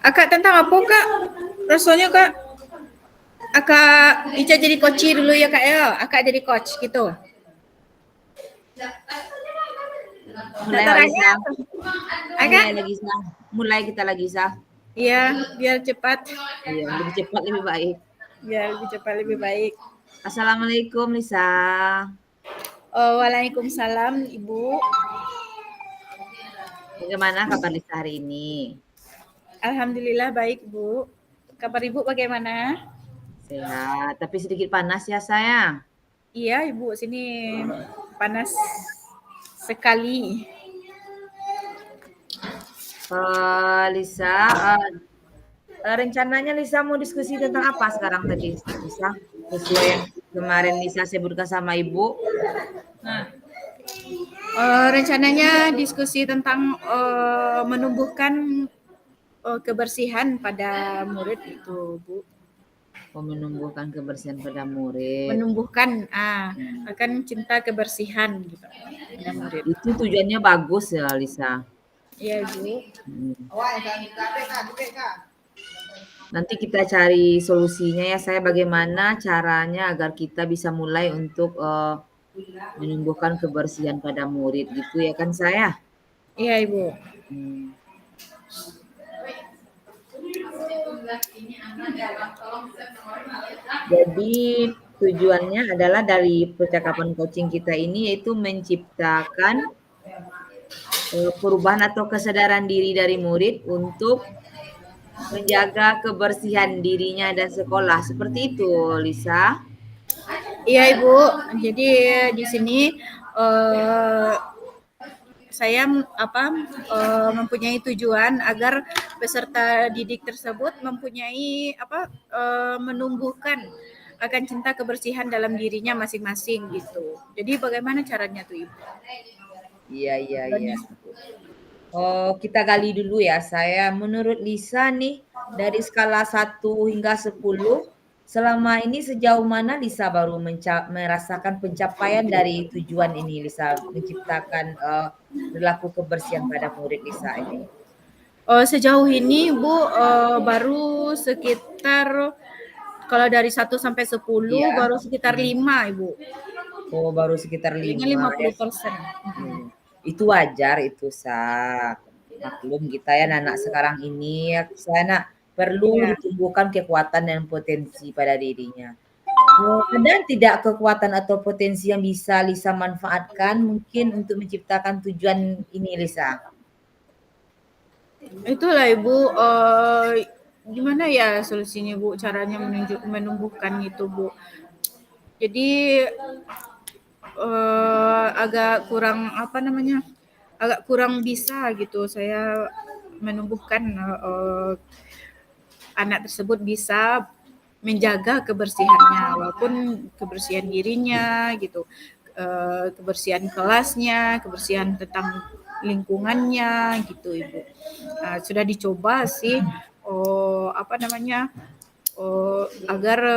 Akak tentang apa kak? Rasanya kak, akak Ica jadi coach dulu ya kak ya. Akak jadi coach gitu. Tak Mulai Wak tanya. Lisa. Akak? Mulai lagi Sah. Mulai kita lagi Sah. Iya, biar cepat. Iya, lebih cepat lebih baik. Biar lebih cepat lebih baik. Assalamualaikum Lisa. Oh, waalaikumsalam ibu. Bagaimana kabar Lisa hari ini? Alhamdulillah baik bu. Kabar ibu bagaimana? Sehat, tapi sedikit panas ya sayang. Iya ibu, sini panas sekali. Lisa, rencananya Lisa mau diskusi tentang apa sekarang tadi Lisa? Sesuai yang kemarin Lisa sebutkan sama Ibu. Rencananya diskusi tentang menumbuhkan kebersihan pada murid itu bu. Menumbuhkan kebersihan pada murid. Menumbuhkan akan cinta kebersihan gitu pada murid. Itu tujuannya bagus ya Lisa. Iya ibu. Nanti kita cari solusinya ya saya bagaimana caranya agar kita bisa mulai untuk menumbuhkan kebersihan pada murid gitu ya kan saya. Iya ibu. Hmm. Jadi tujuannya adalah dari percakapan coaching kita ini yaitu menciptakan perubahan atau kesadaran diri dari murid untuk menjaga kebersihan dirinya dan sekolah. Seperti itu, Lisa. Iya ibu. Jadi di sini saya mempunyai tujuan agar peserta didik tersebut mempunyai menumbuhkan akan cinta kebersihan dalam dirinya masing-masing gitu. Jadi bagaimana caranya tuh ibu? Iya. Oh, kita gali dulu ya. Menurut Lisa nih, dari skala 1 hingga 10, selama ini sejauh mana Lisa baru merasakan pencapaian dari tujuan ini, Lisa, menciptakan perilaku kebersihan pada murid Lisa ini? Sejauh ini Bu baru sekitar kalau dari 1 sampai 10 Iya. baru sekitar 5 Ibu. Oh, baru sekitar Palingnya 5 ya. 50%. Itu wajar itu, Sa. Maklum kita ya anak sekarang ini ya, Nak, perlu Iya. ditumbuhkan kekuatan dan potensi pada dirinya. Ada tidak kekuatan atau potensi yang bisa Lisa manfaatkan mungkin untuk menciptakan tujuan ini, Lisa? Itulah Ibu gimana ya solusinya Bu, caranya menumbuhkan itu Bu. Jadi agak kurang agak kurang bisa gitu saya menumbuhkan anak tersebut bisa menjaga kebersihannya walaupun kebersihan dirinya gitu, kebersihan kelasnya, kebersihan tentang lingkungannya gitu Ibu. Sudah dicoba sih agar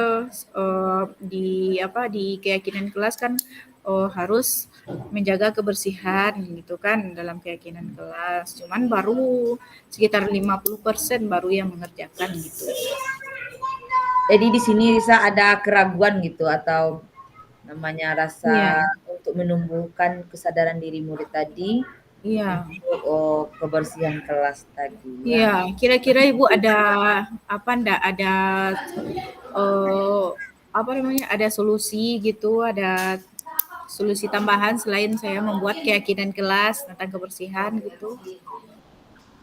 di keyakinan kelas kan harus menjaga kebersihan gitu kan dalam keyakinan kelas. Cuman baru sekitar 50% baru yang mengerjakan gitu. Jadi di sini Lisa ada keraguan gitu atau namanya rasa Iya. untuk menumbuhkan kesadaran diri murid tadi Iya. untuk kebersihan kelas tadi ya. Iya, kira-kira Ibu ada ndak ada ada solusi gitu, ada solusi tambahan selain saya membuat keyakinan kelas tentang kebersihan gitu?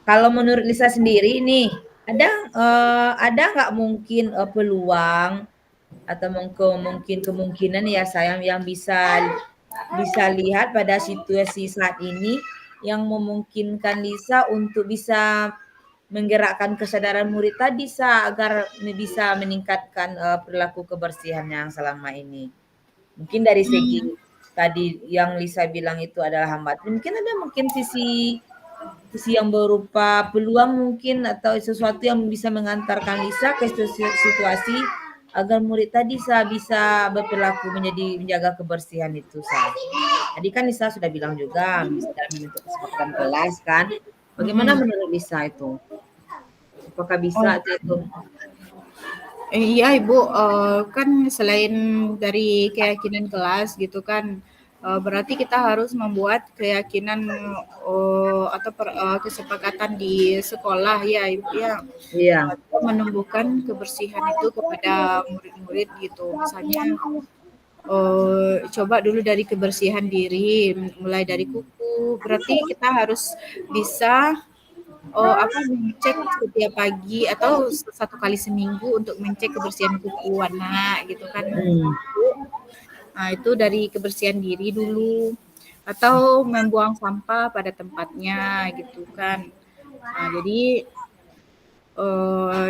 Kalau menurut Lisa sendiri nih, ada nggak mungkin peluang atau mungkin kemungkinan ya sayang yang bisa lihat pada situasi saat ini yang memungkinkan Lisa untuk bisa menggerakkan kesadaran murid tadi agar bisa meningkatkan perilaku kebersihan yang selama ini. Mungkin dari segi tadi yang Lisa bilang itu adalah hambatan. Mungkin sisi yang berupa peluang mungkin atau sesuatu yang bisa mengantarkan Lisa ke situasi agar murid tadi bisa berperilaku menjaga kebersihan itu Tadi kan Lisa sudah bilang juga bisa dalam bentuk kesepakatan kelas kan. Bagaimana menurut Lisa itu? Apakah bisa Oh, atau iya Ibu, kan selain dari keyakinan kelas gitu kan, berarti kita harus membuat keyakinan, atau kesepakatan di sekolah ya Ibu ya, iya. kita menumbuhkan kebersihan itu kepada murid-murid gitu. Misalnya, coba dulu dari kebersihan diri, mulai dari kuku, berarti kita harus bisa mengecek setiap pagi atau satu kali seminggu untuk mengecek kebersihan kuku anak gitu kan. Hmm. Nah, itu dari kebersihan diri dulu atau membuang sampah pada tempatnya gitu kan. Nah, jadi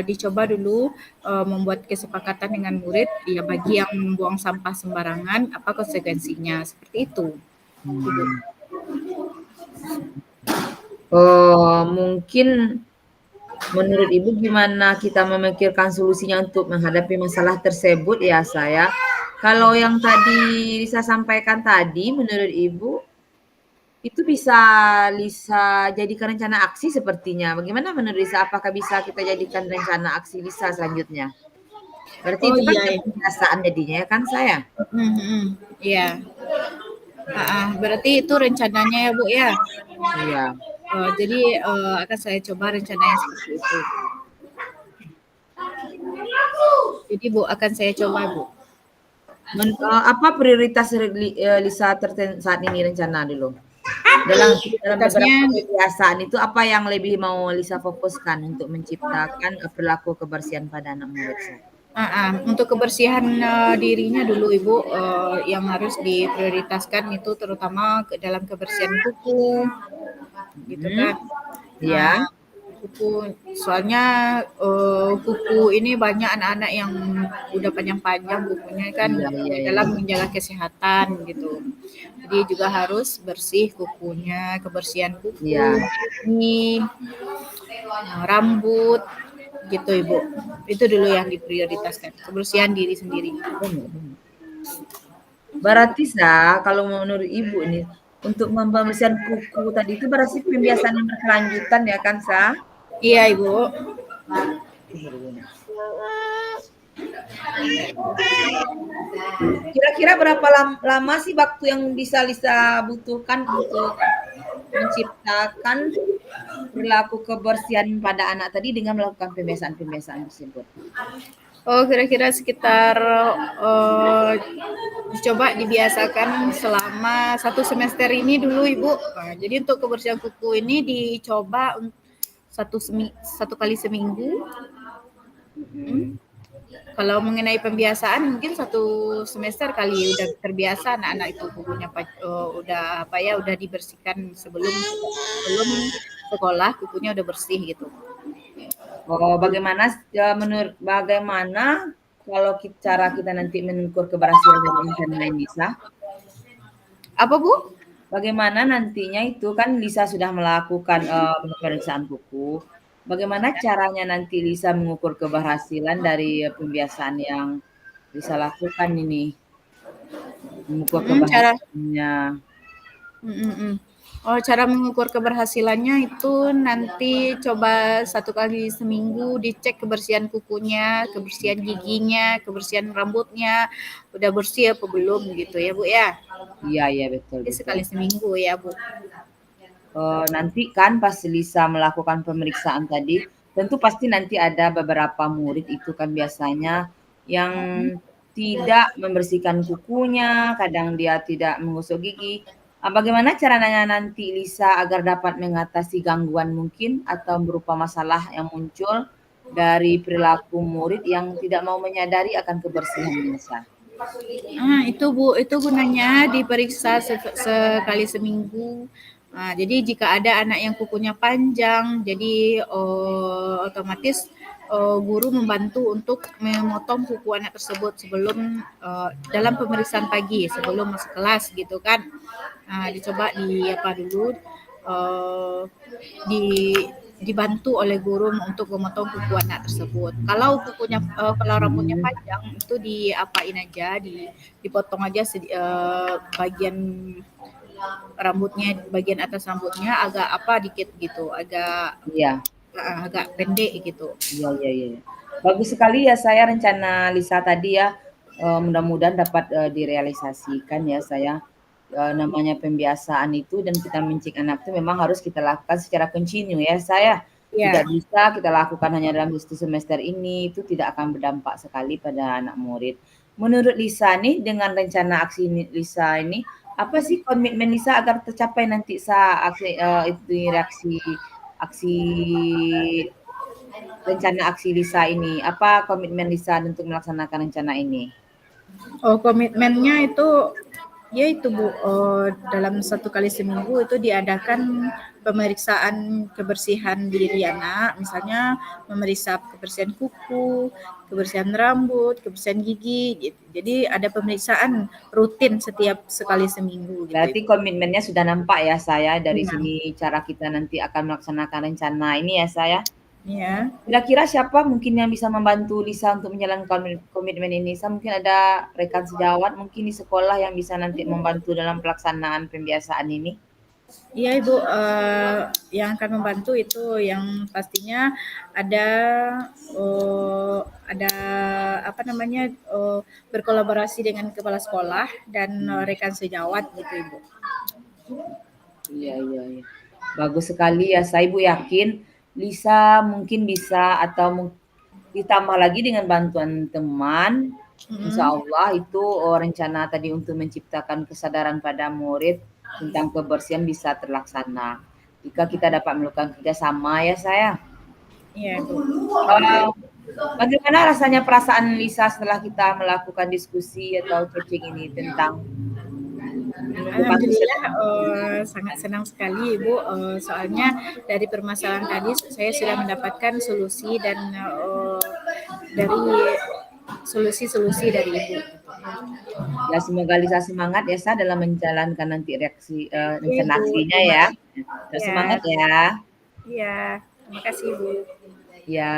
dicoba dulu membuat kesepakatan dengan murid ya bagi yang membuang sampah sembarangan apa konsekuensinya seperti itu. Ibu. Hmm. Mungkin menurut Ibu gimana kita memikirkan solusinya untuk menghadapi masalah tersebut ya saya? Kalau yang tadi Lisa sampaikan tadi, menurut Ibu itu bisa Lisa jadikan rencana aksi sepertinya. Bagaimana menurut Lisa? Apakah bisa kita jadikan rencana aksi Lisa selanjutnya? Berarti Oh itu kan iya, ya. kebiasaan jadinya ya kan saya? Iya. Berarti itu rencananya ya Bu ya. Iya. Jadi akan saya coba rencananya seperti itu. Jadi Bu akan saya coba Bu. Apa prioritas Lisa saat ini rencana dulu? Dalam Prioritasnya beberapa kebiasaan itu apa yang lebih mau Lisa fokuskan untuk menciptakan perilaku kebersihan pada anak murid saya? untuk kebersihan dirinya dulu Ibu yang harus diprioritaskan itu terutama dalam kebersihan kuku gitu Mhm. kan. Iya. Kuku soalnya kuku ini banyak anak-anak yang udah panjang-panjang kukunya kan Iya iya iya. dalam menjaga kesehatan gitu. Jadi juga harus bersih kukunya, kebersihan kuku, Iya. ini rambut gitu Ibu. Itu dulu yang diprioritaskan, kebersihan diri sendiri. Benar benar. Berarti kalau menurut Ibu nih, untuk pembersihan kuku tadi itu berarti pembiasaan yang berkelanjutan ya kan, Iya Ibu. Kira-kira berapa lama sih waktu yang bisa Lisa butuhkan untuk menciptakan perilaku kebersihan pada anak tadi dengan melakukan pembiasaan-pembiasaan tersebut? Oh, kira-kira sekitar coba dibiasakan selama 1 semester ini dulu Ibu. Jadi untuk kebersihan kuku ini dicoba satu kali seminggu. Mhm. Kalau mengenai pembiasaan mungkin 1 semester kali udah terbiasa anak-anak itu kukunya udah dibersihkan sebelum sekolah kukunya udah bersih gitu. Bagaimana kalau cara kita nanti mengukur keberhasilan dari rencana ini, Lisa? Apa Bu? Bagaimana nantinya itu kan Lisa sudah melakukan pemeriksaan kuku. Bagaimana caranya nanti Lisa mengukur keberhasilan dari pembiasaan yang Lisa lakukan ini? Mengukur Cara keberhasilannya. Oh, cara mengukur keberhasilannya itu nanti coba 1 kali seminggu dicek kebersihan kukunya, kebersihan giginya, kebersihan rambutnya, udah bersih apa belum gitu ya Bu ya. Iya iya, betul Jadi betul. sekali seminggu ya Bu. Nanti kan pas Lisa melakukan pemeriksaan tadi, tentu pasti nanti ada beberapa murid itu kan biasanya yang tidak membersihkan kukunya, kadang dia tidak menggosok gigi. Bagaimana caranya nanti Lisa agar dapat mengatasi gangguan mungkin atau berupa masalah yang muncul dari perilaku murid yang tidak mau menyadari akan kebersihan Lisa? Itu Bu, itu gunanya diperiksa sekali seminggu. Jadi jika ada anak yang kukunya panjang, jadi otomatis guru membantu untuk memotong kuku anak tersebut sebelum dalam pemeriksaan pagi, sebelum masuk kelas gitu kan. Dicoba di apa dulu eh, di dibantu oleh guru untuk memotong kuku anak tersebut. Kalau rambutnya Mhm. panjang itu diapain aja, dipotong aja bagian rambutnya, bagian atas rambutnya agak apa dikit gitu, agak Iya. agak pendek gitu. Iya, iya, iya. Bagus sekali ya saya rencana Lisa tadi ya. Mudah-mudahan dapat direalisasikan ya saya. Namanya pembiasaan itu dan kita mencik anak itu memang harus kita lakukan secara kontinu ya saya. Tidak Ya. bisa kita lakukan hanya dalam 1 semester ini, itu tidak akan berdampak sekali pada anak murid. Menurut Lisa nih dengan rencana aksi Lisa ini, apa sih komitmen Lisa agar tercapai nanti aksi itu reaksi aksi rencana aksi Lisa ini? Apa komitmen Lisa untuk melaksanakan rencana ini? Oh, komitmennya itu ya itu Bu, dalam 1 kali seminggu itu diadakan pemeriksaan kebersihan diri anak, misalnya memeriksa kebersihan kuku, kebersihan rambut, kebersihan gigi, gitu. Jadi ada pemeriksaan rutin setiap sekali seminggu gitu Berarti Ibu. komitmennya sudah nampak ya saya dari Iya. sini cara kita nanti akan melaksanakan rencana ini ya saya. Iya. Kira-kira siapa mungkin yang bisa membantu Lisa untuk menjalankan komitmen ini? Lisa mungkin ada rekan sejawat mungkin di sekolah yang bisa nanti membantu dalam pelaksanaan pembiasaan ini? Iya Ibu, yang akan membantu itu yang pastinya ada, ada apa namanya, berkolaborasi dengan kepala sekolah dan Hmm. rekan sejawat gitu Ibu. Iya, iya, iya. Bagus sekali ya. Saya Ibu yakin Lisa mungkin bisa atau ditambah lagi dengan bantuan teman. Insya Mhm. Allah itu rencana tadi untuk menciptakan kesadaran pada murid tentang kebersihan bisa terlaksana. Jika kita dapat melakukan kerjasama ya saya. Iya Ibu. Eh, Bagaimana rasanya perasaan Lisa setelah kita melakukan diskusi atau coaching ini tentang menumbuhkan Alhamdulillah, kesadaran? sangat senang sekali Ibu, soalnya dari permasalahan tadi saya sudah mendapatkan solusi dan, dari solusi-solusi dari Ibu. Ya semoga Lisa semangat ya Sa dalam menjalankan nanti Iya rencana Ibu, aksinya terima ya. kasih. Terus Ya, semangat ya. iya, terima kasih Ibu. Ya.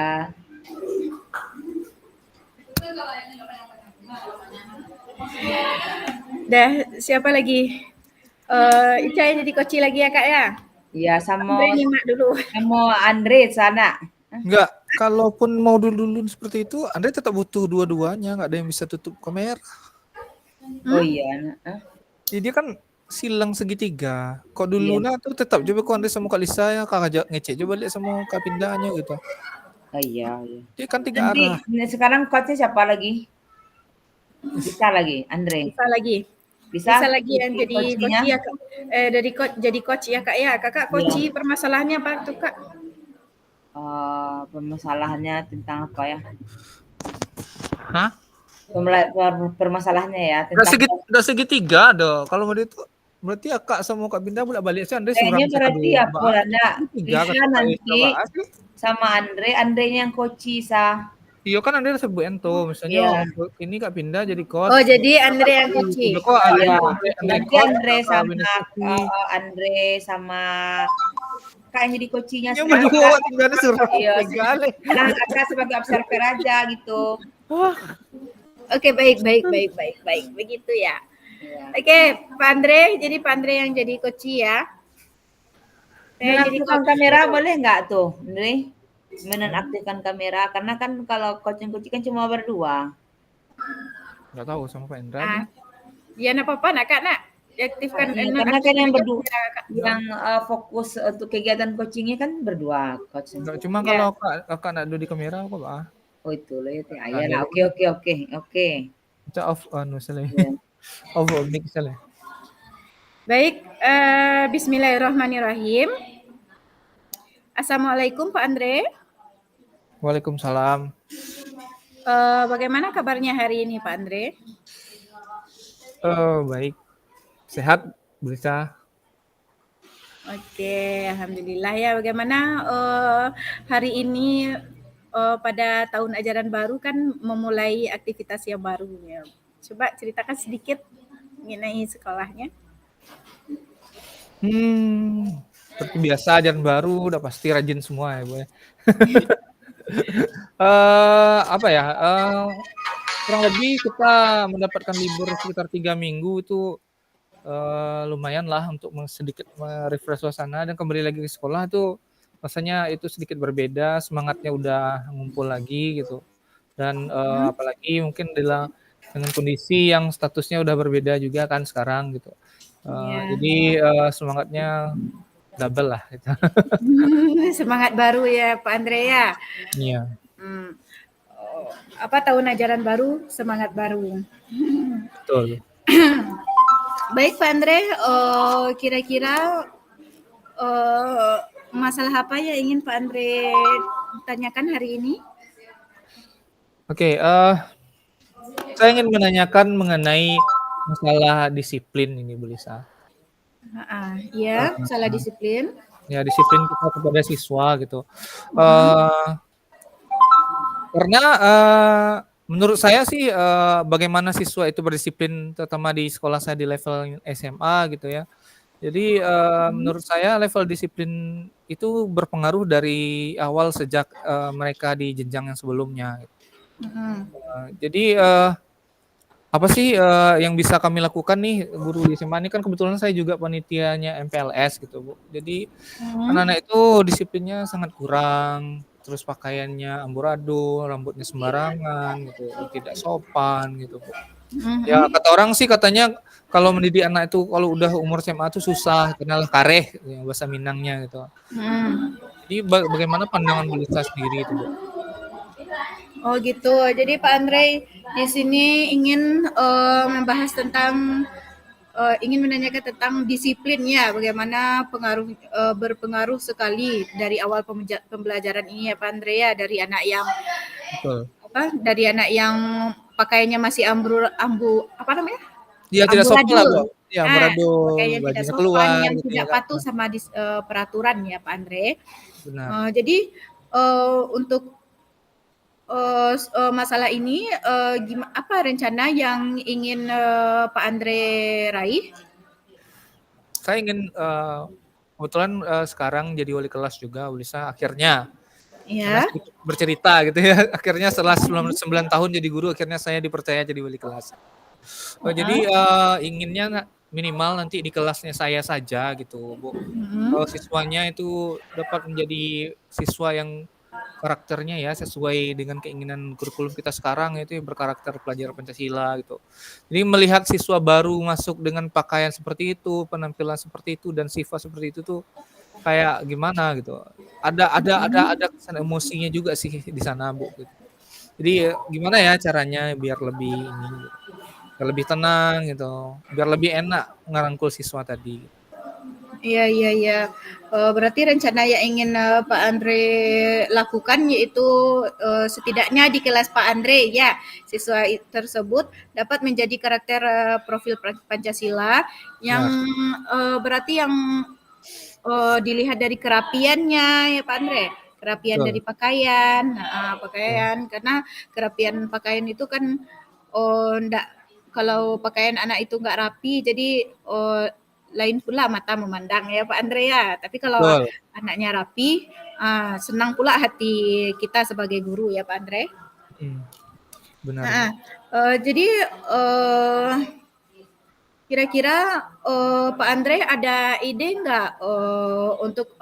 Dah, siapa lagi? Ica yang jadi koci lagi ya Kak ya? Ya sama Andre nyimak dulu. sama Andre sana. Enggak, kalaupun mau dulu seperti itu, Anda tetap butuh dua-duanya, nggak ada yang bisa tutup kamera. Oh Hmm? iya, nah. Jadi dia kan silang segitiga. Kok Iya. dulu nah tuh tetap coba kok Anda sama Kak Lisa ya, Kak ngecek coba lihat sama Kak Pindahnya gitu. Oh iya, iya. Dia kan 3 Nanti arah. sekarang coach-nya siapa lagi? Bisa lagi, Andre. Bisa lagi. Bisa Bisa lagi yang jadi coachingnya? koci ya Kak. Jadi coach ya Kak ya. Kakak Iya. koci permasalahannya apa tuh Kak? Permasalahannya tentang apa ya? Hah? Permasalahannya ya Udah tentang segitiga dong. Kalau mau itu berarti ya Kak sama Kak Pindah bolak-balik sih Anda kayaknya seberang saya berarti kedua. apa Mbak, enggak segitiga Lisa kata Kak Lisa, nanti Mbak. Sih. sama Andre-nya yang coach Sa. Iya kan Anda sebut ento, misalnya Iya. untuk ini Kak Pindah jadi coach. Oh, jadi Andre yang coaching. Coba kok Iya. Andre Nanti coach, Andre Kak sama Pindah coaching. Andre sama Kak yang jadi coachingnya Ya sekarang. berdua tinggal suruh Iya, tinggal. sekarang Kakak sebagai observer aja gitu. Oke, baik. Begitu ya. Iya. Oke, Pak Andre. Jadi Pak Andre yang jadi coach ya. Saya jadi Menonaktifkan coach. kamera boleh nggak tuh, Andre? Menonaktifkan kamera karena kan kalau coaching kan cuma berdua. Nggak tahu sama Pak Indra. Ya, enggak apa-apa nak Kak nak. Aktifkan Iya, karena kan yang aja berdua kamera, Kak. yang fokus untuk kegiatan coachingnya kan berdua coach. Nggak, cuma Ya. kalau kakak nak duduk di kamera apa Pak? Oh itu loh ya. Nah, Ya lah, jadi oke. kita off salah. Iya. Off mic salah. Baik, bismillahirrahmanirrahim. Assalamualaikum Pak Andre. Waalaikumsalam. Bagaimana kabarnya hari ini Pak Andre? Baik. Sehat, bisa. Oke, alhamdulillah ya. Bagaimana hari ini pada tahun ajaran baru kan memulai aktivitas yang baru ya. Coba ceritakan sedikit mengenai sekolahnya. Seperti biasa ajaran baru udah pasti rajin semua ya Bu. Apa ya? Kurang lebih kita mendapatkan libur sekitar 3 minggu itu lumayan lah untuk sedikit merefresh suasana dan kembali lagi ke sekolah itu rasanya itu sedikit berbeda, semangatnya udah ngumpul lagi gitu. Dan, Mhm. apalagi mungkin dengan kondisi yang statusnya udah berbeda juga kan sekarang gitu. Iya. Jadi, semangatnya double lah gitu. Semangat baru ya Pak Andre ya. Iya, Hmm. Apa tahun ajaran baru, semangat baru. betul. Baik Pak Andre, kira-kira masalah apa yang ingin Pak Andre tanyakan hari ini? Oke, saya ingin menanyakan mengenai masalah disiplin ini Bu Lisa. Ya, salah Eee, disiplin. ya disiplin kita kepada siswa gitu. Mhm. Karena, menurut saya sih, bagaimana siswa itu berdisiplin terutama di sekolah saya di level SMA gitu ya. Jadi, Mhm. menurut saya level disiplin itu berpengaruh dari awal sejak, mereka di jenjang yang sebelumnya. Mhm. Jadi, apa sih, yang bisa kami lakukan nih guru di SMA ini kan kebetulan saya juga panitianya MPLS gitu, Bu. Jadi Mhm. anak-anak itu disiplinnya sangat kurang, terus pakaiannya amburadul, rambutnya sembarangan gitu, tidak sopan gitu, Bu. Ya Mhm. kata orang sih katanya kalau mendidik anak itu kalau udah umur SMA tuh susah, kenalah kareh yang bahasa Minangnya gitu. Mhm. Jadi bagaimana pandangan Bu Lisa sendiri itu, Bu? Oh gitu. Jadi Pak Andre di sini ingin membahas tentang ingin menanyakan tentang disiplin ya, bagaimana berpengaruh sekali dari awal pembelajaran ini ya Pak Andre ya, Betul. dari anak yang pakaiannya masih apa namanya? Iya tidak sopan lah, Bu. Amburadul. Iya Ah, amburadul, pakaiannya tidak bajunya sopan, keluar yang gitu ya tidak kan. patuh sama peraturan ya Pak Andre. Benar. Jadi untuk masalah ini apa rencana yang ingin Pak Andre raih? Saya ingin, kebetulan, sekarang jadi wali kelas juga, Bu Lisa, akhirnya. Karena Ya. sedikit bercerita gitu ya, akhirnya setelah 9 tahun jadi guru, akhirnya saya dipercaya jadi wali kelas. Jadi, Heeh. inginnya minimal nanti di kelasnya saya saja gitu, Bu, Mhm. siswanya itu dapat menjadi siswa yang karakternya ya sesuai dengan keinginan kurikulum kita sekarang itu yang berkarakter pelajar Pancasila gitu. Jadi melihat siswa baru masuk dengan pakaian seperti itu, penampilan seperti itu, dan sifat seperti itu tuh kayak gimana gitu. Ada Mhm. kesan emosinya juga sih di sana, Bu, gitu. Jadi, gimana ya caranya biar lebih ini, biar lebih tenang gitu, biar lebih enak ngerangkul siswa tadi. Iya, iya, iya. Berarti rencana yang ingin Pak Andre lakukan yaitu setidaknya di kelas Pak Andre ya, siswa tersebut dapat menjadi karakter profil Pancasila yang Benar, berarti yang dilihat dari kerapiannya ya Pak Andre, kerapian betul dari pakaian, betul. pakaian karena kerapian pakaian itu kan ndak kalau pakaian anak itu nggak rapi jadi lain pula mata memandang ya Pak Andre ya. Tapi kalau Betul, anaknya rapi, senang pula hati kita sebagai guru ya Pak Andre. mhm, benar, Bu. Heeh. Jadi kira-kira Pak Andre ada ide nggak untuk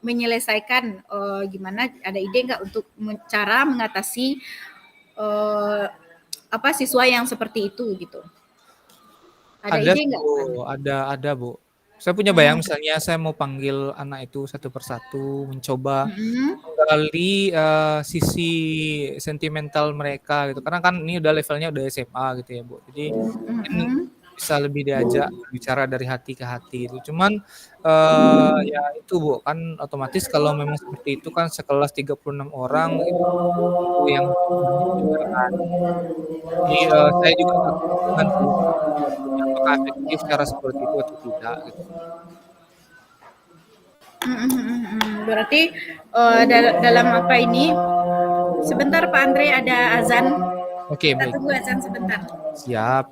menyelesaikan gimana? Ada ide nggak untuk cara mengatasi eh, apa siswa yang seperti itu gitu? Ada Ada ide sih, nggak Bu, Pak Andre? ada, Bu. Saya punya bayang Hmm. misalnya saya mau panggil anak itu satu persatu, mencoba Hmm. menggali, sisi sentimental mereka gitu, karena kan ini udah levelnya udah SMA gitu ya, Bu. Jadi mungkin Hmm. bisa lebih diajak bicara dari hati ke hati itu. Cuman, ya itu, Bu, kan otomatis kalau memang seperti itu kan sekelas 36 orang itu waktu yang banyak juga kan. Jadi, saya juga agak kebingungan sih apakah efektif cara seperti itu atau tidak gitu. Berarti dalam apa ini? Sebentar Pak Andre ada azan. Oke, Kita baik. tunggu azan sebentar. Siap.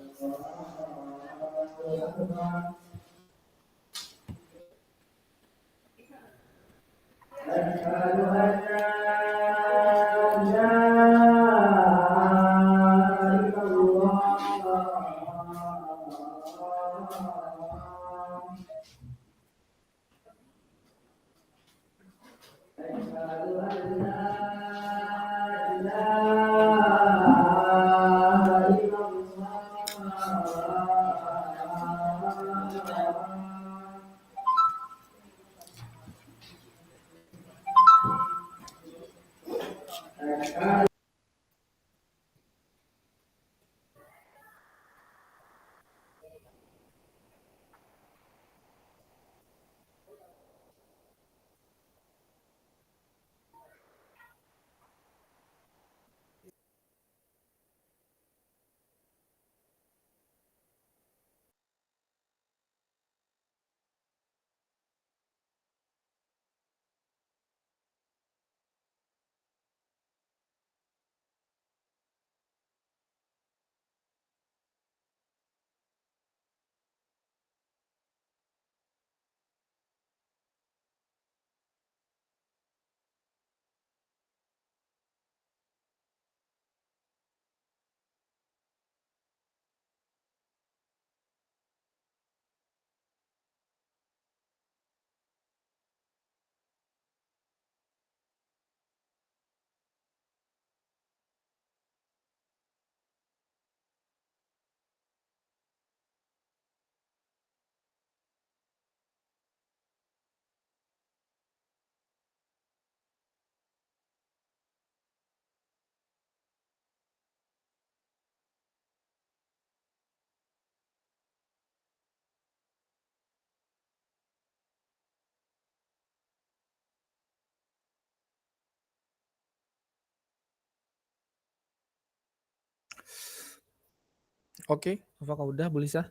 Oke, apakah udah Bu Lisa?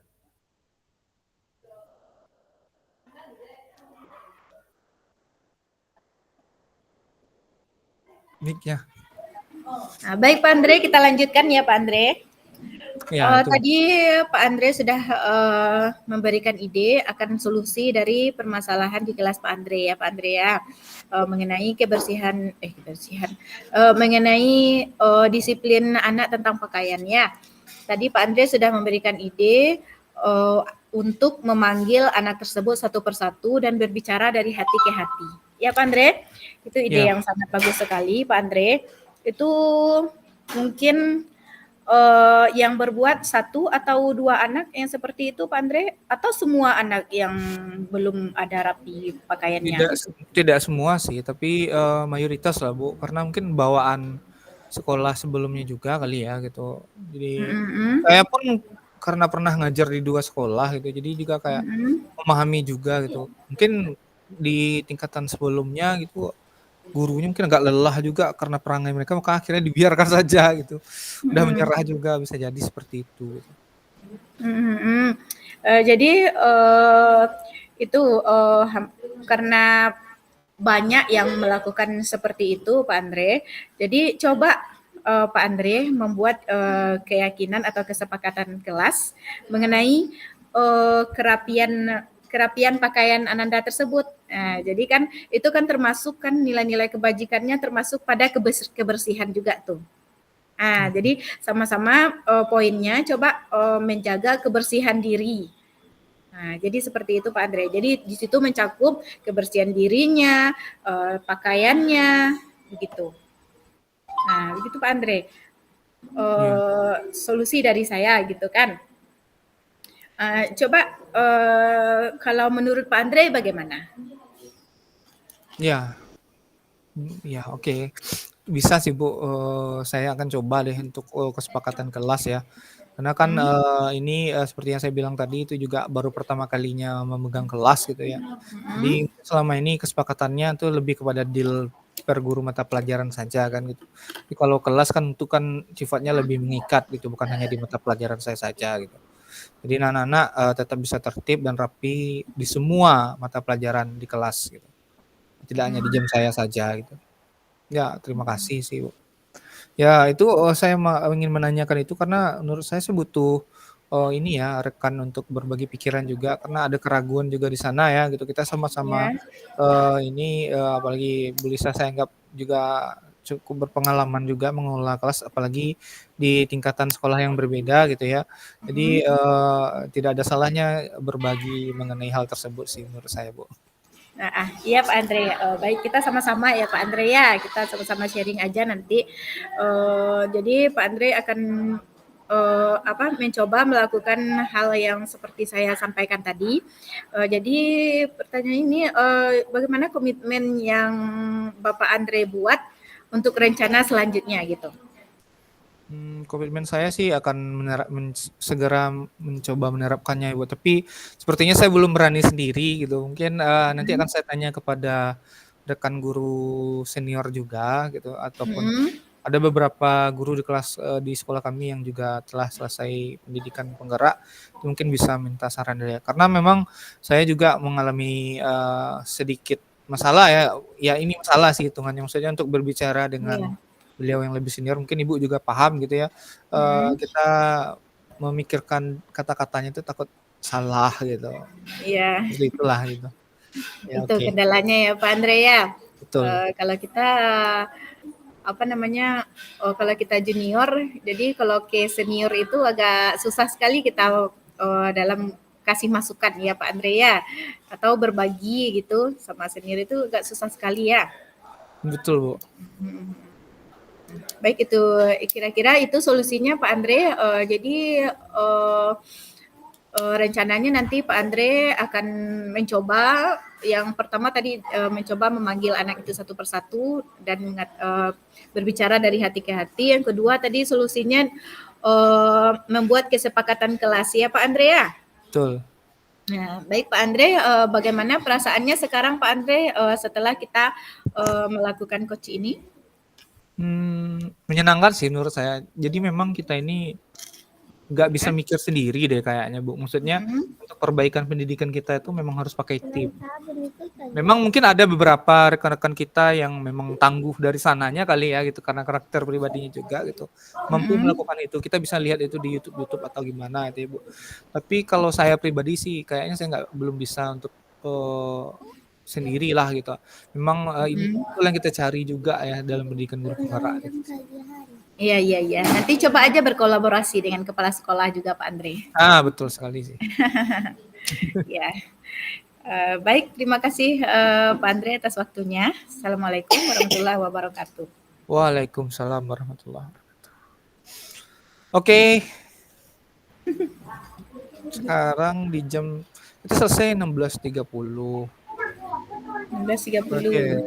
Mic-nya. Nah, baik Pak Andre, kita lanjutkan ya Pak Andre. Ya, itu. Tadi Pak Andre sudah memberikan ide akan solusi dari permasalahan di kelas Pak Andre ya Pak Andre ya, mengenai mengenai disiplin anak tentang pakaian ya. Tadi Pak Andre sudah memberikan ide untuk memanggil anak tersebut satu persatu dan berbicara dari hati ke hati. Ya Pak Andre, itu ide Ya. yang sangat bagus sekali Pak Andre. Itu mungkin yang berbuat satu atau dua anak yang seperti itu Pak Andre, atau semua anak yang belum ada rapi pakaiannya Tidak gitu? tidak semua sih, tapi mayoritas lah Bu, karena mungkin bawaan sekolah sebelumnya juga kali ya gitu. Jadi Mm-mm. saya pun karena pernah ngajar di 2 sekolah gitu, jadi juga kayak Mm-mm. memahami juga gitu. Mungkin di tingkatan sebelumnya gitu, gurunya mungkin agak lelah juga karena perangai mereka, maka akhirnya dibiarkan saja gitu. Udah Mm-mm. menyerah juga, bisa jadi seperti itu gitu. Mm-mm. Jadi itu karena banyak yang melakukan seperti itu Pak Andre. Jadi coba Pak Andre membuat keyakinan atau kesepakatan kelas mengenai kerapian pakaian Ananda tersebut. Nah, jadi kan itu kan termasuk kan nilai-nilai kebajikannya termasuk pada kebersihan juga tuh. Nah, jadi sama-sama poinnya coba menjaga kebersihan diri. Nah, jadi seperti itu Pak Andre. Jadi di situ mencakup kebersihan dirinya, pakaiannya, begitu. Nah, begitu Pak Andre. Iya. Solusi dari saya gitu kan. Coba kalau menurut Pak Andre bagaimana? Ya. Ya, oke. Bisa sih Bu, saya akan coba deh untuk kesepakatan kelas ya. Karena kan ini seperti yang saya bilang tadi itu juga baru pertama kalinya memegang kelas gitu ya. Jadi selama ini kesepakatannya tuh lebih kepada deal per guru mata pelajaran saja kan gitu. Tapi kalau kelas kan itu kan sifatnya lebih mengikat gitu, bukan hanya di mata pelajaran saya saja gitu. Jadi anak-anak tetap bisa tertib dan rapi di semua mata pelajaran di kelas gitu. Tidak hanya di jam saya saja gitu. Ya, terima kasih sih, Bu. Ya, itu saya ingin menanyakan itu karena menurut saya sih butuh ini ya, rekan untuk berbagi pikiran juga karena ada keraguan juga di sana ya gitu. Kita sama-sama Ya. ini apalagi Bu Lisa saya anggap juga cukup berpengalaman juga mengelola kelas apalagi di tingkatan sekolah yang berbeda gitu ya. Jadi tidak ada salahnya berbagi mengenai hal tersebut sih menurut saya, Bu. Iya Pak Andre. Baik kita sama-sama ya Pak Andre ya. Kita sama-sama sharing aja nanti. Jadi Pak Andre akan mencoba melakukan hal yang seperti saya sampaikan tadi. Jadi pertanyaan ini bagaimana komitmen yang Bapak Andre buat untuk rencana selanjutnya gitu? Komitmen saya sih akan segera mencoba menerapkannya, Ibu, tapi sepertinya saya belum berani sendiri gitu. Mungkin, nanti akan saya tanya kepada rekan guru senior juga gitu, ataupun Mhm. ada beberapa guru di kelas, di sekolah kami yang juga telah selesai pendidikan penggerak, itu mungkin bisa minta saran dari karena memang saya juga mengalami, sedikit masalah ya, ya ini masalah sih hitungannya, maksudnya untuk berbicara dengan Iya. beliau yang lebih senior, mungkin Ibu juga paham gitu ya, Mhm. kita memikirkan kata-katanya itu takut salah gitu, Iya. seperti itulah gitu. Ya Itu oke, kendalanya ya Pak Andre ya. betul. Kalau kita kalau kita junior, jadi kalau ke senior itu agak susah sekali kita dalam kasih masukan ya Pak Andre ya, atau berbagi gitu sama senior itu agak susah sekali ya. Betul, Bu. Hmm. Baik itu kira-kira itu solusinya Pak Andre. Jadi rencananya nanti Pak Andre akan mencoba yang pertama tadi mencoba memanggil anak itu satu persatu dan berbicara dari hati ke hati. Yang kedua tadi solusinya membuat kesepakatan kelas ya Pak Andre ya. Betul. Nah, baik Pak Andre, bagaimana perasaannya sekarang Pak Andre setelah kita melakukan coach ini? Menyenangkan sih menurut saya. Jadi memang kita ini nggak bisa mikir sendiri deh kayaknya, Bu. Maksudnya Mm-mm. untuk perbaikan pendidikan kita itu memang harus pakai tim. Memang mungkin ada beberapa rekan-rekan kita yang memang tangguh dari sananya kali ya gitu karena karakter pribadinya juga gitu. Mampu Mm-mm. melakukan itu. Kita bisa lihat itu di YouTube atau gimana gitu ya, Bu. Tapi kalau saya pribadi sih kayaknya saya belum bisa untuk sendirilah gitu. Memang ini Mm-mm. yang kita cari juga ya dalam pendidikan guru penggerak gitu. Iya, iya, iya. Nanti coba aja berkolaborasi dengan kepala sekolah juga Pak Andre. Betul sekali sih. Ya. Baik, terima kasih Pak Andre atas waktunya. Assalamualaikum warahmatullahi wabarakatuh. Waalaikumsalam warahmatullahi wabarakatuh. Oke. Sekarang di jam itu selesai 16.30. 16.30. Oke.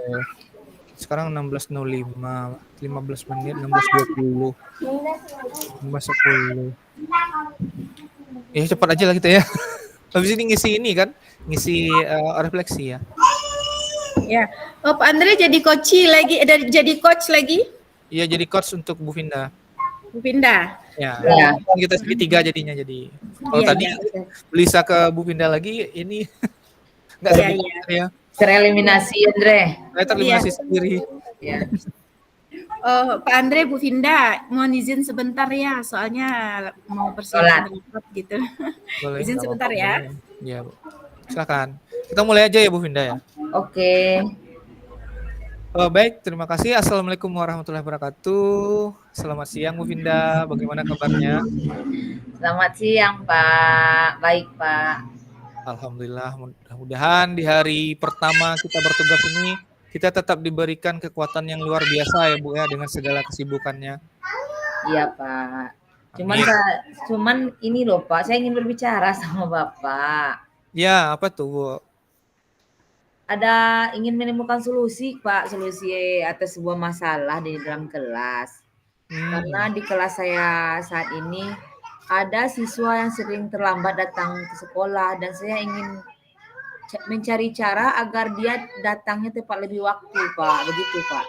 Sekarang 16.05, 15 menit, 16.20, 15.10. Ya cepat aja lah kita ya. Habis ini ngisi refleksi ya. Ya. Oh, Pak Andre jadi jadi coach lagi? Iya, jadi coach untuk Bu Vinda. Bu Vinda. Ya. Ya. Kita segitiga jadinya jadi. Kalau Iya, tadi iya. Lisa ke Bu Vinda lagi ini nggak Iya, sebentar iya. ya. Tereliminasi, Andre. Saya tereliminasi sendiri. Ya. Oh, Pak Andre, Bu Vinda, mohon izin sebentar ya, soalnya mau persiapan rapat gitu. Boleh. Izin nggak sebentar apa-apa, ya. boleh. Iya, Bu. Silakan. Kita mulai aja ya Bu Vinda ya. Oke. Baik, terima kasih. Assalamualaikum warahmatullahi wabarakatuh. Selamat siang Bu Vinda, bagaimana kabarnya? Selamat siang, Pak. Baik, Pak. Alhamdulillah, mudah-mudahan di hari pertama kita bertugas ini kita tetap diberikan kekuatan yang luar biasa ya Bu ya dengan segala kesibukannya. Iya, Pak. Amin. Cuman ini loh, Pak, saya ingin berbicara sama Bapak. Ya, apa tuh Bu? Ingin menemukan solusi, Pak, solusi atas sebuah masalah di dalam kelas. Karena di kelas saya saat ini ada siswa yang sering terlambat datang ke sekolah dan saya ingin mencari cara agar dia datangnya tepat lebih waktu, Pak. Begitu, Pak.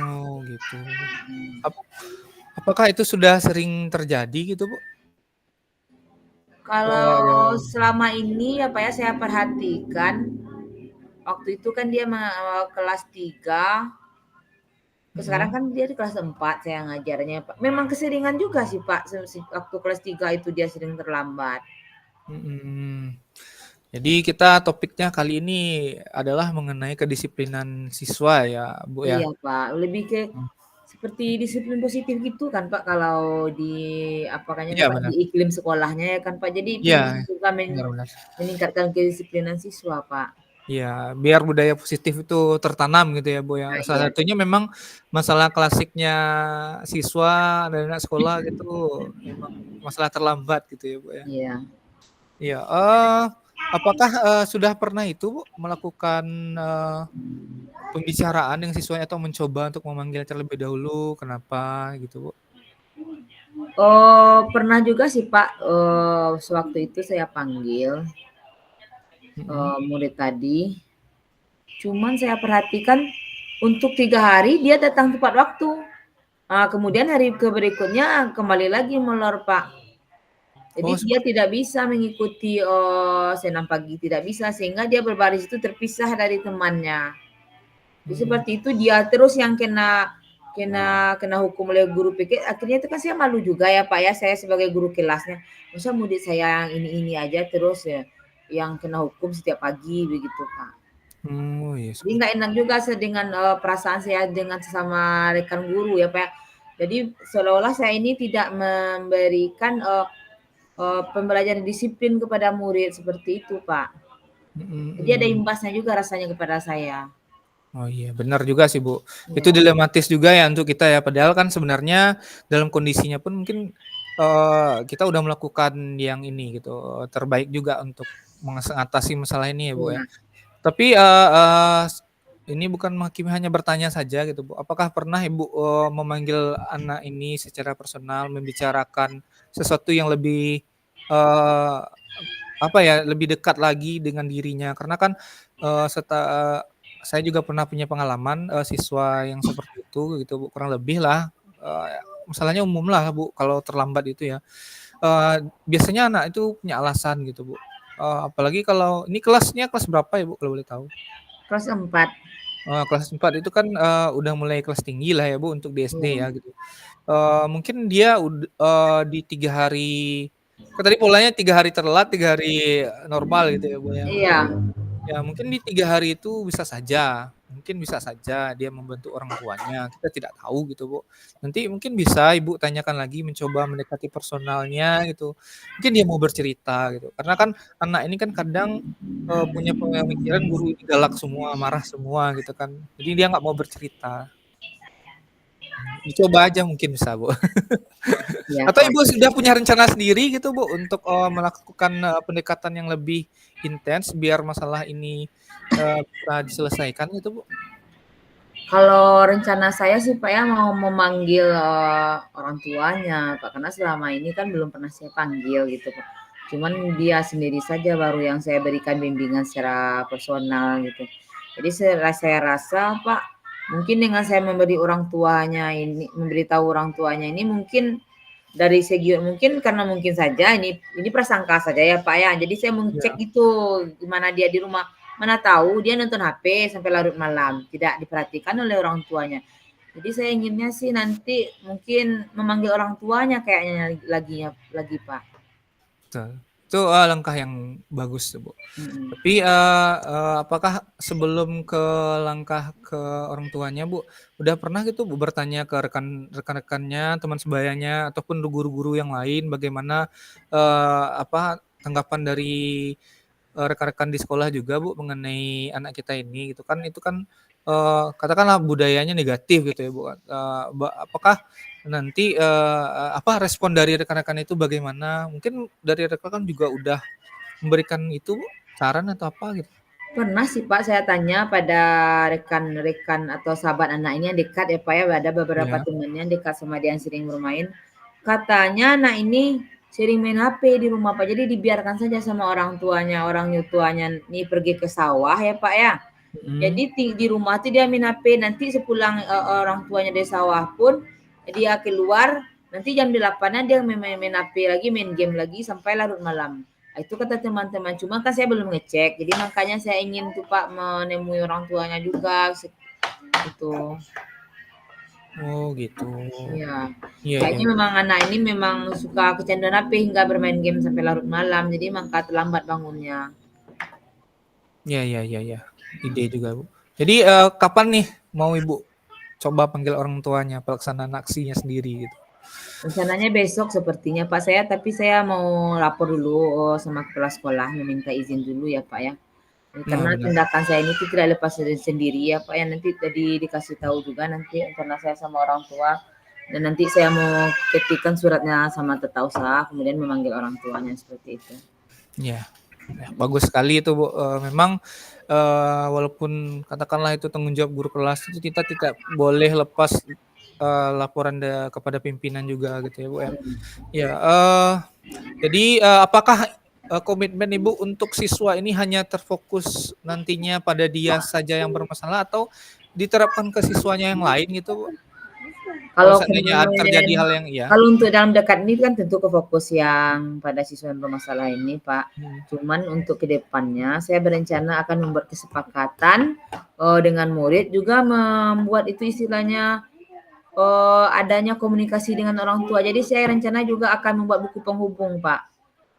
Oh, gitu. Apakah itu sudah sering terjadi gitu, Bu? Kalau selama ini ya Pak ya saya perhatikan waktu itu kan dia kelas 3. Sekarang kan dia di kelas 4 saya ngajarnya, Pak. Memang keseringan juga sih, Pak. Waktu kelas 3 itu dia sering terlambat. Jadi kita topiknya kali ini adalah mengenai kedisiplinan siswa ya, Bu ya. Iya, Pak. Lebih ke seperti disiplin positif gitu kan, Pak, kalau di Iya, Pak, benar. di iklim sekolahnya ya kan, Pak. Jadi itu Iya, juga benar-benar. meningkatkan kedisiplinan siswa, Pak. Iya, biar budaya positif itu tertanam gitu ya, Bu ya. Nah, Salah iya. satunya memang masalah klasiknya siswa dan anak sekolah gitu memang masalah terlambat gitu ya, Bu ya. Iya. Iya, apakah sudah pernah itu, Bu, melakukan pembicaraan dengan siswanya atau mencoba untuk memanggil terlebih dahulu, kenapa gitu, Bu? Oh, pernah juga sih, Pak, sewaktu itu saya panggil murid tadi. Cuman saya perhatikan untuk 3 hari dia datang tepat waktu. Kemudian hari berikutnya kembali lagi molor, Pak. Jadi dia tidak bisa mengikuti senam pagi, tidak bisa sehingga dia berbaris itu terpisah dari temannya. Jadi seperti itu dia terus yang kena hukum oleh guru PK. Akhirnya itu kan saya malu juga ya Pak ya, saya sebagai guru kelasnya. Masa murid saya yang ini aja terus ya yang kena hukum setiap pagi begitu Pak. Oh, yes. Jadi nggak enak juga dengan perasaan saya dengan sesama rekan guru ya Pak. Jadi seolah-olah saya ini tidak memberikan pembelajaran disiplin kepada murid seperti itu Pak. Jadi ada imbasnya juga rasanya kepada saya. Oh iya, benar juga sih Bu. Itu dilematis juga ya untuk kita ya. Padahal kan sebenarnya dalam kondisinya pun mungkin kita udah melakukan yang ini gitu, terbaik juga untuk mengatasi masalah ini ya Bu ya. Tapi ini bukan menghakimi, hanya bertanya saja gitu Bu. Apakah pernah Ibu memanggil anak ini secara personal, membicarakan sesuatu yang lebih lebih dekat lagi dengan dirinya? Karena kan saya juga pernah punya pengalaman siswa yang seperti itu gitu Bu, kurang lebih lah masalahnya umum lah Bu, kalau terlambat itu ya. Biasanya anak itu punya alasan gitu Bu. Apalagi kalau ini kelasnya kelas berapa ya Bu, kalau boleh tahu? Kelas 4. Kelas 4 itu kan, udah mulai kelas tinggi lah ya Bu, untuk di SD Iya. ya gitu. Mungkin dia di 3 hari kan tadi polanya 3 hari telat, 3 hari normal gitu ya Bu ya. Iya. Ya mungkin di 3 hari itu mungkin bisa saja dia membantu orang tuanya, kita tidak tahu gitu, Bu. Nanti mungkin bisa Ibu tanyakan lagi, mencoba mendekati personalnya gitu, mungkin dia mau bercerita gitu. Karena kan anak ini kan kadang, punya pemikiran guru ini galak semua, marah semua gitu kan, jadi dia nggak mau bercerita. Dicoba aja mungkin bisa, Bu. Iya, Atau Pak. Ibu sudah punya rencana sendiri gitu, Bu, untuk, melakukan, pendekatan yang lebih intens biar masalah ini, bisa diselesaikan gitu, Bu? Kalau rencana saya sih Pak ya mau memanggil, orang tuanya Pak, karena selama ini kan belum pernah saya panggil gitu Pak. Cuman dia sendiri saja baru yang saya berikan bimbingan secara personal gitu. Jadi saya rasa Pak, mungkin dengan saya memberitahu orang tuanya ini mungkin dari segi mungkin karena mungkin saja ini prasangka saja ya Pak ya. Jadi saya mengecek Iya. itu gimana dia di rumah. Mana tahu dia nonton HP sampai larut malam, tidak diperhatikan oleh orang tuanya. Jadi saya inginnya sih nanti mungkin memanggil orang tuanya kayaknya lagi Pak. Betul. Itu, langkah yang bagus tuh, Bu. Mhm. Tapi, apakah sebelum ke langkah ke orang tuanya, Bu, udah pernah gitu, Bu, bertanya ke rekan-rekannya, teman sebayanya, ataupun guru-guru yang lain bagaimana, tanggapan dari, rekan-rekan di sekolah juga, Bu, mengenai anak kita ini gitu kan, itu kan, katakanlah budayanya negatif gitu ya, Bu, apakah nanti, respon dari rekan-rekan itu bagaimana? Mungkin dari rekan-rekan juga udah memberikan itu, Bu, saran atau apa gitu? Pernah sih Pak saya tanya pada rekan-rekan atau sahabat anak ini yang dekat ya Pak ya, ada beberapa Iya. temannya yang dekat sama dia yang sering bermain. Katanya anak ini sering main HP di rumah Pak, jadi dibiarkan saja sama orang tuanya nih pergi ke sawah ya Pak ya. Mhm. Jadi di rumah tuh dia main HP, nanti sepulang, orang tuanya dari sawah pun dia keluar, nanti jam 8.00-an dia main HP lagi, main game lagi sampai larut malam. Itu kata teman-teman, cuma kan saya belum ngecek, jadi makanya saya ingin tuh Pak menemui orang tuanya juga, gitu. Oh gitu. Iya, Iya iya. kayaknya memang anak ini memang suka kecanduan HP hingga bermain game sampai larut malam, jadi maka terlambat bangunnya. Iya iya iya iya. Ide juga, Bu. Jadi, kapan nih mau Ibu coba panggil orang tuanya, pelaksanaan aksinya sendiri gitu? Rencananya besok sepertinya Pak saya, tapi saya mau lapor dulu sama kepala sekolah, meminta izin dulu ya Pak ya. Nah, Karena benar. tindakan saya ini tidak lepas dari sendiri ya Pak ya, nanti tadi dikasih tahu juga nanti rencana saya sama orang tua, dan nanti saya mau ketikkan suratnya sama tata kemudian memanggil orang tuanya seperti itu. Iya. Ya, bagus sekali itu, Bu, memang, walaupun katakanlah itu tanggung jawab guru kelas itu kita tidak boleh lepas, laporan kepada pimpinan juga gitu ya, Bu, ya. Mhm. Iya, jadi, apakah, komitmen Ibu untuk siswa ini hanya terfokus nantinya pada dia saja yang bermasalah atau diterapkan ke siswanya yang lain gitu, Bu? Kalau Kalau seandainya terjadi hal yang iya? kalau untuk dalam dekat ini kan tentu ke fokus yang pada siswa yang bermasalah ini, Pak. Mhm. Cuman untuk ke depannya saya berencana akan membuat kesepakatan, dengan murid juga membuat itu istilahnya, adanya komunikasi dengan orang tua. Jadi saya rencana juga akan membuat buku penghubung, Pak.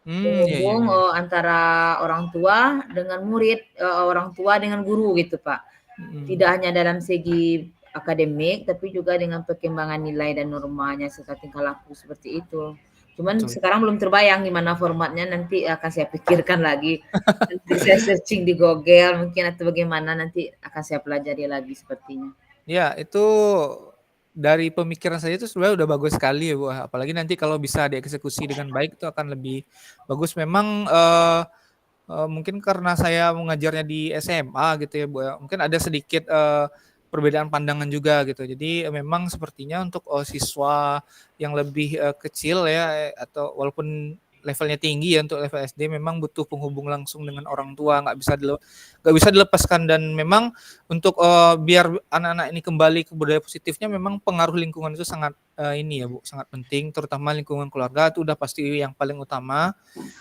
Iya iya Penghubung, iya. antara orang tua dengan murid, orang tua dengan guru gitu, Pak. Mhm. Tidak hanya dalam segi akademik, tapi juga dengan perkembangan nilai dan normanya serta tingkah laku seperti itu. Cuman Betul. sekarang belum terbayang gimana formatnya, nanti akan saya pikirkan lagi. Nanti saya searching di Google mungkin atau bagaimana nanti akan saya pelajari lagi sepertinya. Ya, itu dari pemikiran saya itu sebenarnya udah bagus sekali ya, Bu, apalagi nanti kalau bisa dieksekusi dengan baik itu akan lebih bagus. Memang, mungkin karena saya mengajarnya di SMA gitu ya, Bu, ya, mungkin ada sedikit, perbedaan pandangan juga gitu. Jadi memang sepertinya untuk, siswa yang lebih, kecil ya, atau walaupun levelnya tinggi ya untuk level SD memang butuh penghubung langsung dengan orang tua, nggak bisa dilepaskan dan memang untuk biar anak-anak ini kembali ke budaya positifnya memang pengaruh lingkungan itu sangat ini ya Bu, sangat penting terutama lingkungan keluarga itu udah pasti yang paling utama.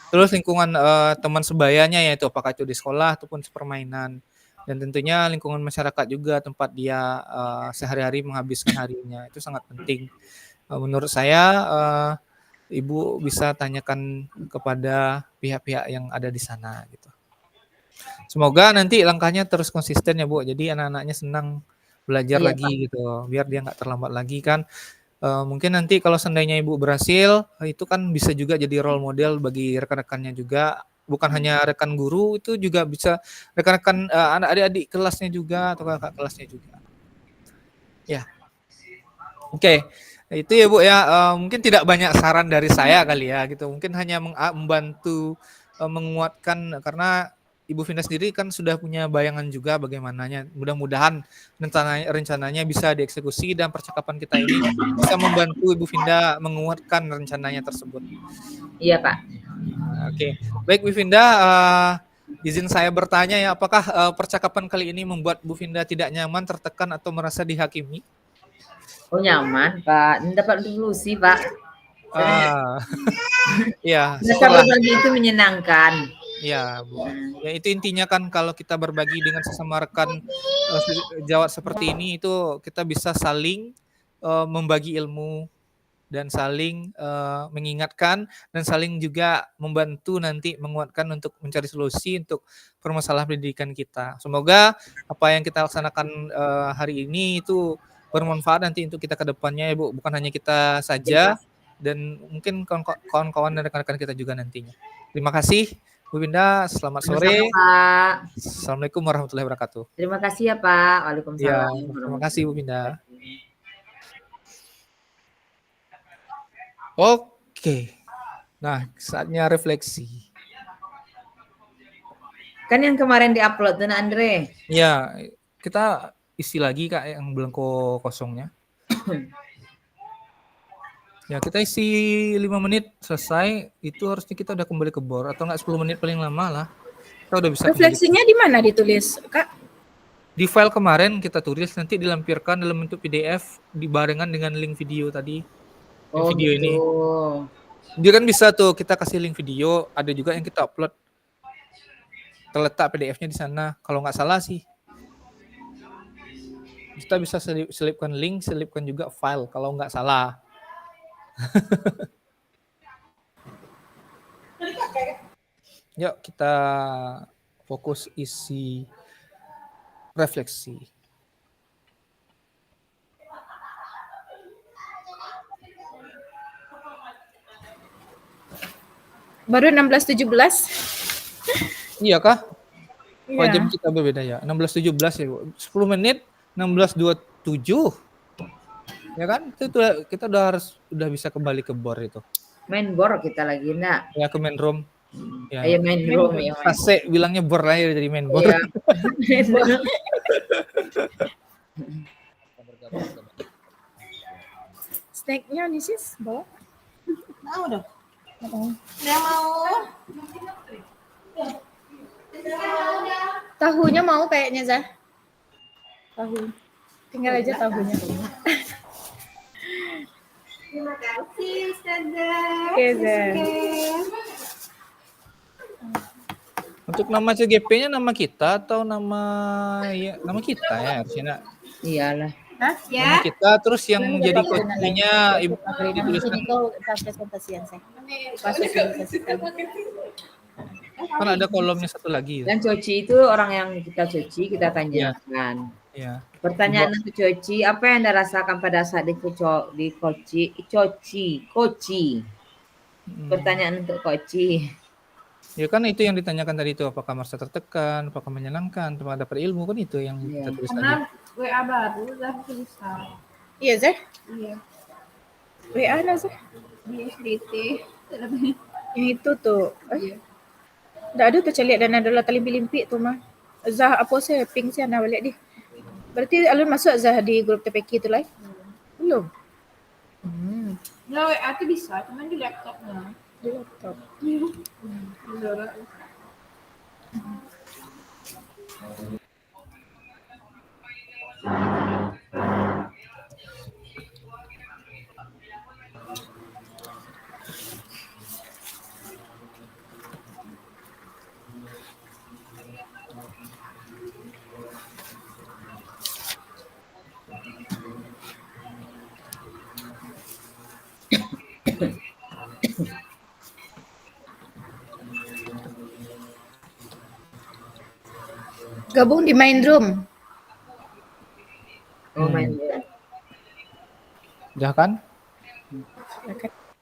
Terus lingkungan teman sebayanya yaitu apakah itu di sekolah ataupun sepermainan. Dan tentunya lingkungan masyarakat juga tempat dia sehari-hari menghabiskan harinya itu sangat penting. Menurut saya Ibu bisa tanyakan kepada pihak-pihak yang ada di sana gitu. Semoga nanti langkahnya terus konsisten ya Bu. Jadi anak-anaknya senang belajar Iya, lagi gitu, biar dia nggak terlambat lagi kan. Mungkin nanti kalau seandainya Ibu berhasil, itu kan bisa juga jadi role model bagi rekan-rekannya juga. Bukan hanya rekan guru, itu juga bisa rekan-rekan anak adik-adik kelasnya juga atau kakak kelasnya juga. Ya, oke. Itu ya Bu ya. Mungkin tidak banyak saran dari saya kali ya gitu. Mungkin hanya membantu menguatkan karena Ibu Vinda sendiri kan sudah punya bayangan juga bagaimananya. Mudah-mudahan rencananya bisa dieksekusi dan percakapan kita ini bisa membantu Ibu Vinda menguatkan rencananya tersebut. Iya Pak. Oke, baik Bu Vinda, izin saya bertanya ya, apakah percakapan kali ini membuat Bu Vinda tidak nyaman, tertekan atau merasa dihakimi? Oh nyaman Pak, dapat solusi Pak. Ya, Rasa berbagi itu menyenangkan. Ya Bu. Ya itu intinya kan kalau kita berbagi dengan sesama rekan sejawat seperti ini itu kita bisa saling membagi ilmu dan saling mengingatkan dan saling juga membantu nanti menguatkan untuk mencari solusi untuk permasalahan pendidikan kita. Semoga apa yang kita laksanakan hari ini itu bermanfaat nanti untuk kita ke depannya ya Bu, bukan hanya kita saja dan mungkin kawan-kawan dan rekan-rekan kita juga nantinya. Terima kasih Bu Vinda, selamat sore. Pak. Assalamualaikum warahmatullahi wabarakatuh. Terima kasih ya Pak. Waalaikumsalam. Ya, terima kasih Bu Vinda. Oke. Nah, saatnya refleksi. Kan yang kemarin diupload tuh Andre. Ya, kita isi lagi Kak yang belangko kosongnya. Ya, kita isi 5 menit selesai, itu harusnya kita udah kembali ke bor atau enggak 10 menit paling lama lah. Kita udah bisa refleksinya di mana ditulis, Kak? Di file kemarin kita tulis, nanti dilampirkan dalam bentuk PDF dibarengan dengan link video tadi. Video gitu. Ini. Dia kan bisa tuh kita kasih link video, ada juga yang kita upload. Terletak PDF-nya di sana. Kalau nggak salah sih. Kita bisa selipkan link, selipkan juga file kalau nggak salah. Yuk kita fokus isi refleksi. Baru 16.17. Iya kah? Oh, jam kita berbeda ya. 16.17 ya, Bu. 10 menit 16.27. Ya kan? Kita udah bisa kembali ke bor itu. Main bor kita lagi enggak? Ya, ke main room. Ya. Ayo main room ya. Asik bilangnya bor aja jadi main bor. Iya. Main bor. Snacknya nih sis, bawa. Mau dong. Yang mau. Tahunya mau kayaknya Zah. Tahu. Tinggal aja tahunya. Terima kasih Ustazah. Oke, Zah. Untuk nama CGP-nya nama kita atau nama kita ya harusnya. Iyalah. Hah? Ya. Nama kita terus yang jadi coachnya Ibu dituliskan. Ini kau presentasian saya. Pas presentasikan. Kan ada kolomnya satu lagi. Dan Coci itu orang yang kita Coci, kita tanyakan. Ya. Pertanyaan untuk Coci, apa yang Anda rasakan pada saat di Coci? Pertanyaan untuk Coci. Ya kan itu yang ditanyakan tadi itu, apakah merasa tertekan, apakah menyenangkan, apakah dapat ilmu, kan itu yang kita tulis tadi. Karena WA baru Zah tulisan. Iya Zah? Iya. WA lah Zah? Di SDT. Yang itu tuh. Iya. Nggak ada tuh celiak dan adalah limpi-limpi tuh mah. Zah apa sih ping sih anda balik di. Berarti alun masuk Zah di grup TPK itu lah? Belum. Nah, WA tuh bisa, cuman di laptopnya. Di laptop. Gabung di main room. Oh, main bola. Udah kan? Silakan.